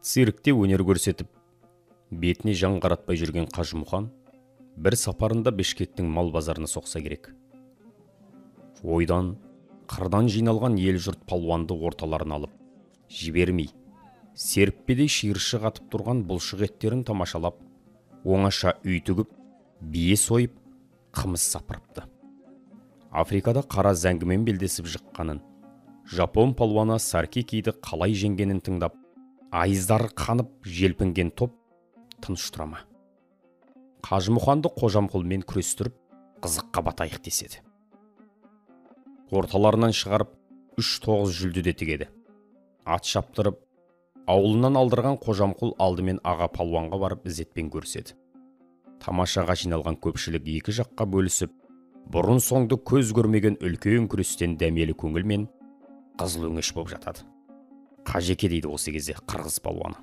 Циркте өнер көрсетіп, бетіне жан қаратпай жүрген Қажымұқан бір сапарында Бішкектің мал базарына соқса керек. Ойдан, қырдан жиналған ел жұрт палуанды орталарына алып, жібермей, серіппедей шиыршық атып тұрған бұлшық еттерін тамашалап, оңаша үй тігіп, бие сойып, қымыз сапырыпты. Африкада қара зәңгімен белдесіп жыққанын, жапон палуаны Саркикиді қалай жеңгенін тыңдап, айыздары қанып желпінген топ тыныш тұра ма? Қажымұқанды Қожамқұлмен күрестіріп, қызыққа батайық деседі. Орталарынан шығарып, 3-9 жүлдеде тігеді. Ат шаптырып, ауылынан алдырған Қожамқұл алдымен аға палуанға барып ізетпен көрседі. Тамашаға жиналған көпшілік екі жаққа бөлісіп, бұрын соңды көз көрмеген үлкен күрестен дәмелі көңілмен қызыл өңеш боп жатады. Қажеке дейді осы кезде қырғыз палуаны.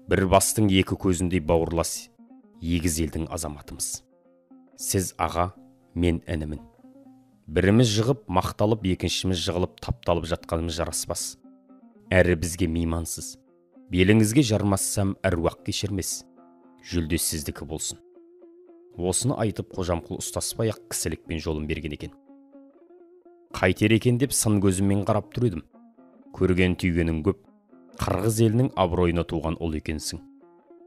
Бір бастың екі көзіндей бауырлас егіз елдің азаматымыз. Сіз аға, мен інімін. Біріміз жығып, мақталып, екіншіміз жығылып, тапталып жатқанымыз жараспас. Әрі бізге меймансыз. Беліңізге жармассам әруақ кешірмес. Жүлде сіздікі болсын. Осыны айтып Қожамқұл ұстаспай-ақ кісілікпен жолын берген екен. Қайтер екен деп сын көзіммен қарап тұр едім. Көрген түйгенің көп, қырғыз елінің абыройына туған ұл екенсің.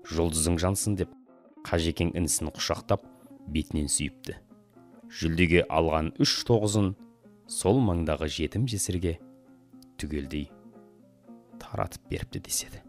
Жұлдызың жансың деп, Қажекең інісін құшақтап, бетінен сүйіпті. Жүлдеге алған 3-9-ын сол маңдағы жетім жесірге түгелдей таратып беріпті деседі.